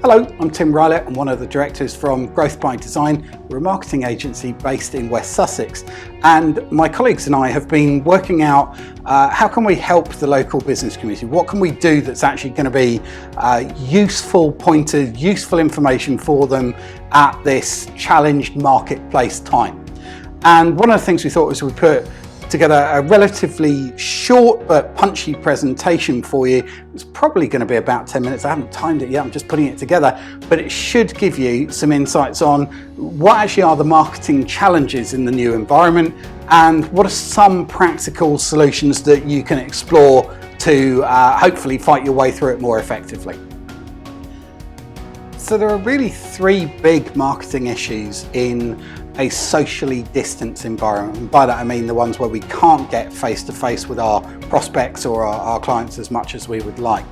Hello, I'm Tim Rylatt. I'm one of the directors from Growth by Design. We're a marketing agency based in West Sussex, and my colleagues and I have been working out how can we help the local business community? What can we do that's actually going to be useful pointers, useful information for them at this challenged marketplace time? And one of the things we thought was we put together a relatively short but punchy presentation for you. It's probably going to be about 10 minutes. I haven't timed it yet, I'm just putting it together, but it should give you some insights on what actually are the marketing challenges in the new environment and what are some practical solutions that you can explore to hopefully fight your way through it more effectively. So there are really three big marketing issues in a socially distanced environment. And by that I mean the ones where we can't get face-to-face with our prospects or our clients as much as we would like.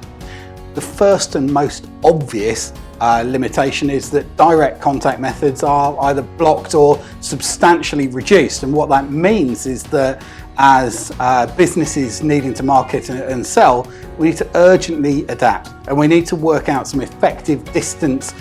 The first and most obvious limitation is that direct contact methods are either blocked or substantially reduced. And what that means is that as businesses needing to market and sell, we need to urgently adapt, and we need to work out some effective distance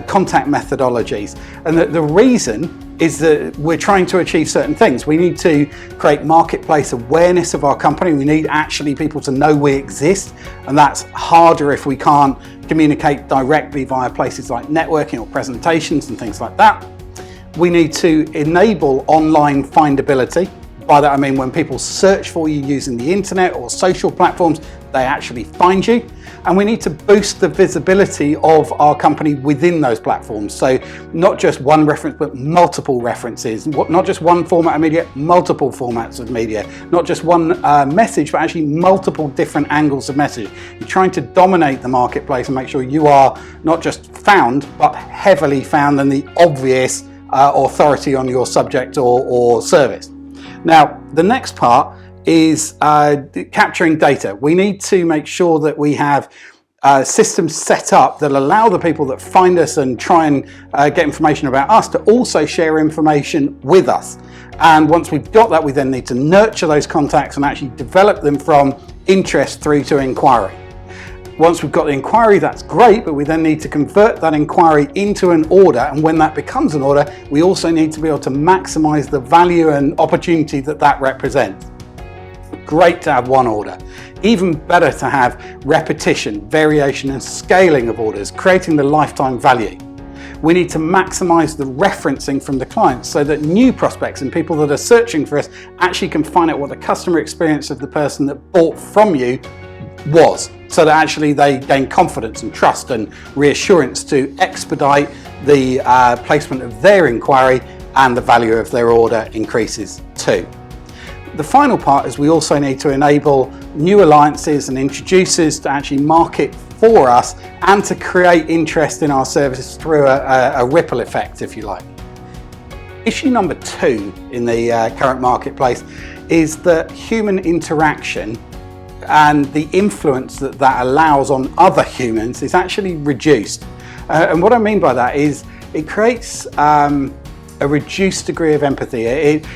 contact methodologies. And the reason is that we're trying to achieve certain things. We need to create marketplace awareness of our company. We need actually people to know we exist, and that's harder if we can't communicate directly via places like networking or presentations and things like that. We need to enable online findability. By that I mean when people search for you using the internet or social platforms, they actually find you. And we need to boost the visibility of our company within those platforms. So not just one reference, but multiple references. Not just one format of media, multiple formats of media. Not just one message, but actually multiple different angles of message. You're trying to dominate the marketplace and make sure you are not just found, but heavily found and the obvious authority on your subject or service. Now, the next part is capturing data. We need to make sure that we have systems set up that allow the people that find us and try and get information about us to also share information with us. And once we've got that, we then need to nurture those contacts and actually develop them from interest through to inquiry. Once we've got the inquiry, that's great, but we then need to convert that inquiry into an order. And when that becomes an order, we also need to be able to maximize the value and opportunity that that represents. Great to have one order. Even better to have repetition, variation, and scaling of orders, creating the lifetime value. We need to maximize the referencing from the clients so that new prospects and people that are searching for us actually can find out what the customer experience of the person that bought from you was, so that actually they gain confidence and trust and reassurance to expedite the placement of their inquiry, and the value of their order increases too. The final part is we also need to enable new alliances and introducers to actually market for us and to create interest in our services through a ripple effect, if you like. Issue number 2 in the current marketplace is that human interaction and the influence that that allows on other humans is actually reduced. And what I mean by that is it creates a reduced degree of empathy. It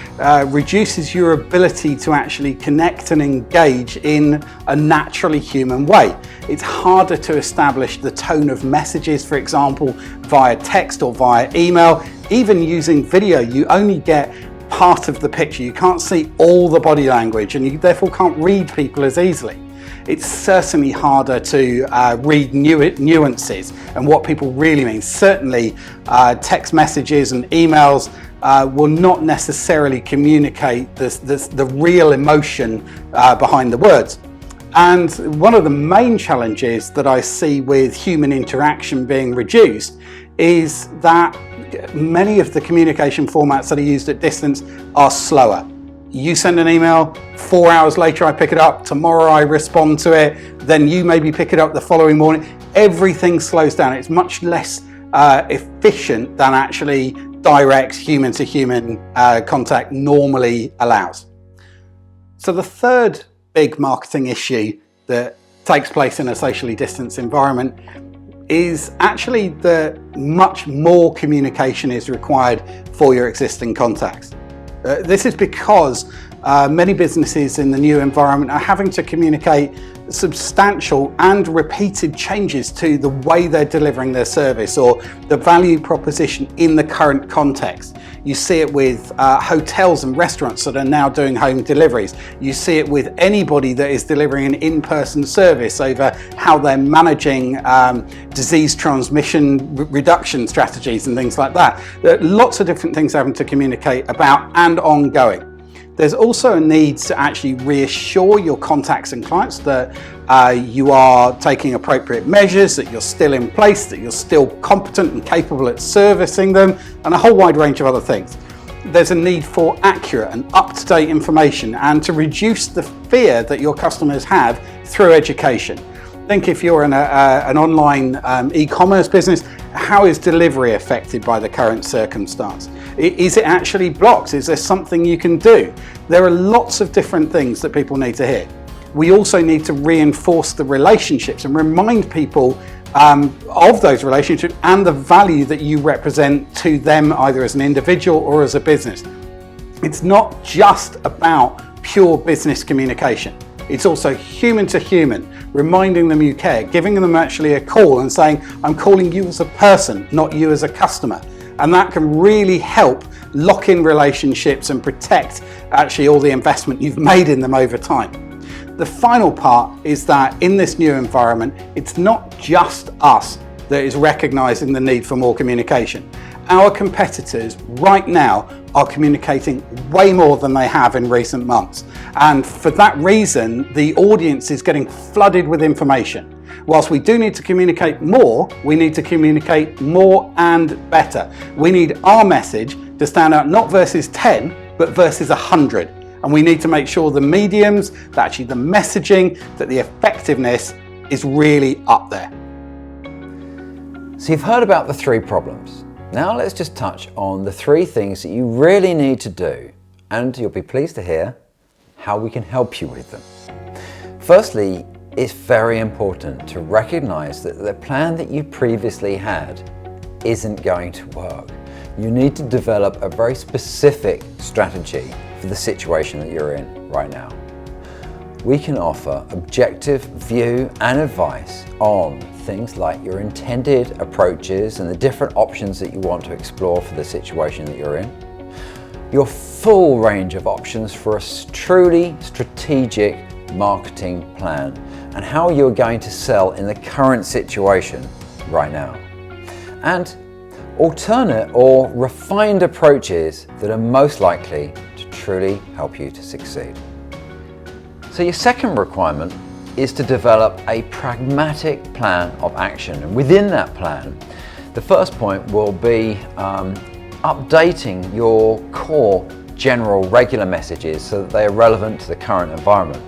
reduces your ability to actually connect and engage in a naturally human way. It's harder to establish the tone of messages, for example, via text or via email. Even using video, you only get part of the picture. You can't see all the body language, and you therefore can't read people as easily. It's certainly harder to read nuances and what people really mean. Certainly text messages and emails will not necessarily communicate the real emotion behind the words. And one of the main challenges that I see with human interaction being reduced is that many of the communication formats that are used at distance are slower. You send an email, 4 hours later I pick it up, tomorrow I respond to it, then you maybe pick it up the following morning. Everything slows down. It's much less efficient than actually direct human-to-human contact normally allows. So the third big marketing issue that takes place in a socially distanced environment is actually that much more communication is required for your existing contacts. This is because many businesses in the new environment are having to communicate substantial and repeated changes to the way they're delivering their service or the value proposition in the current context. You see it with hotels and restaurants that are now doing home deliveries. You see it with anybody that is delivering an in-person service over how they're managing disease transmission reduction strategies and things like that. There are lots of different things having to communicate about and ongoing. There's also a need to actually reassure your contacts and clients that you are taking appropriate measures, that you're still in place, that you're still competent and capable at servicing them, and a whole wide range of other things. There's a need for accurate and up-to-date information and to reduce the fear that your customers have through education. Think if you're an online e-commerce business, how is delivery affected by the current circumstance? Is it actually blocked? Is there something you can do? There are lots of different things that people need to hear. We also need to reinforce the relationships and remind people of those relationships and the value that you represent to them either as an individual or as a business. It's not just about pure business communication. It's also human to human, reminding them you care, giving them actually a call and saying, I'm calling you as a person, not you as a customer. And that can really help lock in relationships and protect actually all the investment you've made in them over time. The final part is that in this new environment, it's not just us that is recognizing the need for more communication. Our competitors right now are communicating way more than they have in recent months. And for that reason, the audience is getting flooded with information. Whilst we do need to communicate more, we need to communicate more and better. We need our message to stand out not versus 10, but versus 100. And we need to make sure the mediums, that actually the messaging, that the effectiveness is really up there. So you've heard about the 3 problems. Now let's just touch on the 3 things that you really need to do, and you'll be pleased to hear how we can help you with them. Firstly, it's very important to recognize that the plan that you previously had isn't going to work. You need to develop a very specific strategy for the situation that you're in right now. We can offer objective view and advice on things like your intended approaches and the different options that you want to explore for the situation that you're in, your full range of options for a truly strategic marketing plan, and how you're going to sell in the current situation right now, and alternate or refined approaches that are most likely to truly help you to succeed. So your second requirement is to develop a pragmatic plan of action, and within that plan, the first point will be updating your core general regular messages so that they are relevant to the current environment.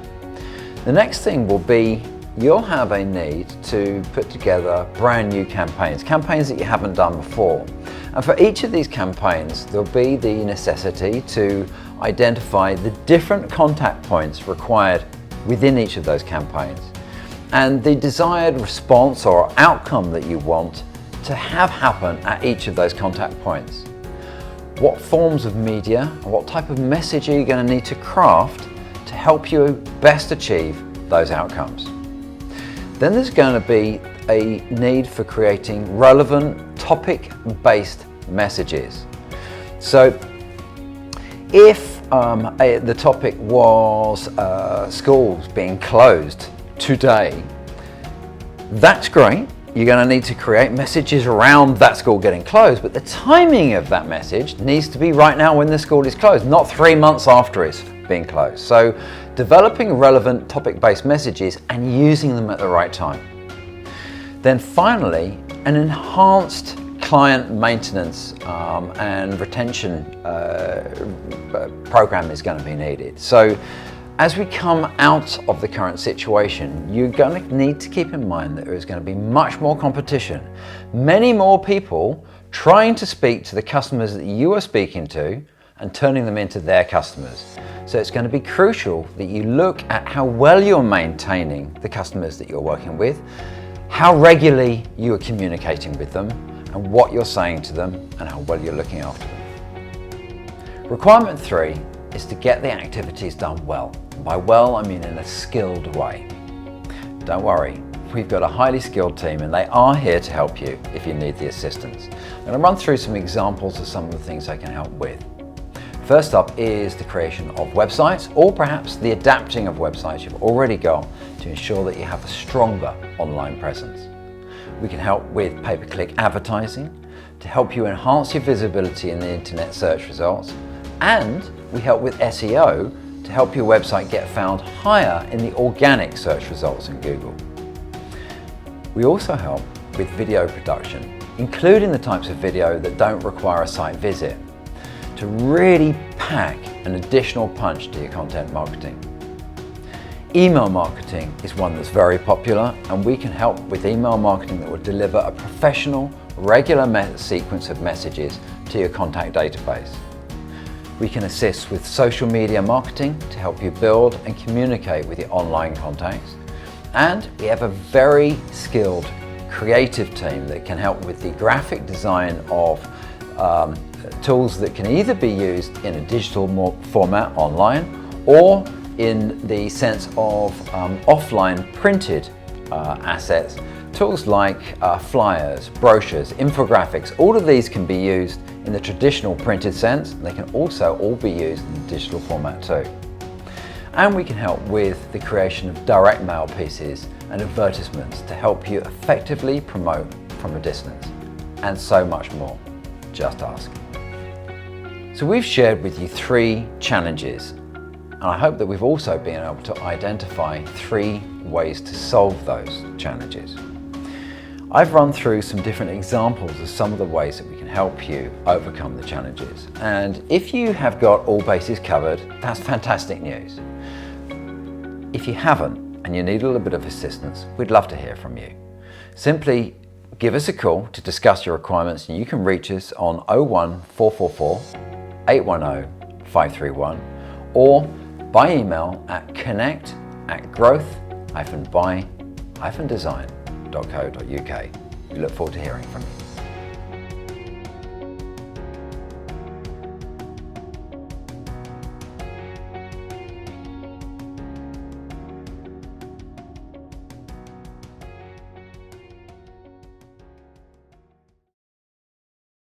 The next thing will be you'll have a need to put together brand new campaigns that you haven't done before. And for each of these campaigns, there'll be the necessity to identify the different contact points required within each of those campaigns and the desired response or outcome that you want to have happen at each of those contact points. What forms of media and what type of message are you going to need to craft to help you best achieve those outcomes? Then there's going to be a need for creating relevant topic-based messages. So if the topic was schools being closed today, that's great. You're going to need to create messages around that school getting closed, but the timing of that message needs to be right now when the school is closed, not 3 months after it's being closed. So developing relevant topic-based messages and using them at the right time. Then finally, an enhanced client maintenance and retention program is going to be needed. So as we come out of the current situation, you're going to need to keep in mind that there is going to be much more competition, many more people trying to speak to the customers that you are speaking to and turning them into their customers. So it's going to be crucial that you look at how well you're maintaining the customers that you're working with, how regularly you are communicating with them, and what you're saying to them, and how well you're looking after them. Requirement 3 is to get the activities done well. By well, I mean in a skilled way. Don't worry, we've got a highly skilled team and they are here to help you if you need the assistance. I'm going to run through some examples of some of the things they can help with. First up is the creation of websites, or perhaps the adapting of websites you've already got to ensure that you have a stronger online presence. We can help with pay-per-click advertising to help you enhance your visibility in the internet search results, and we help with SEO to help your website get found higher in the organic search results in Google. We also help with video production, including the types of video that don't require a site visit, to really pack an additional punch to your content marketing. Email marketing is one that's very popular, and we can help with email marketing that will deliver a professional, regular sequence of messages to your contact database. We can assist with social media marketing to help you build and communicate with your online contacts. And we have a very skilled creative team that can help with the graphic design of tools that can either be used in a digital format online, or in the sense of offline printed assets. Tools like flyers, brochures, infographics, all of these can be used in the traditional printed sense. They can also all be used in the digital format too. And we can help with the creation of direct mail pieces and advertisements to help you effectively promote from a distance, and so much more. Just ask. So we've shared with you 3 challenges, and I hope that we've also been able to identify 3 ways to solve those challenges. I've run through some different examples of some of the ways that we can help you overcome the challenges. And if you have got all bases covered, that's fantastic news. If you haven't and you need a little bit of assistance, we'd love to hear from you. Simply give us a call to discuss your requirements, and you can reach us on 01444 810 531 or by email at connect@growth-by-design.co.uk. We look forward to hearing from you.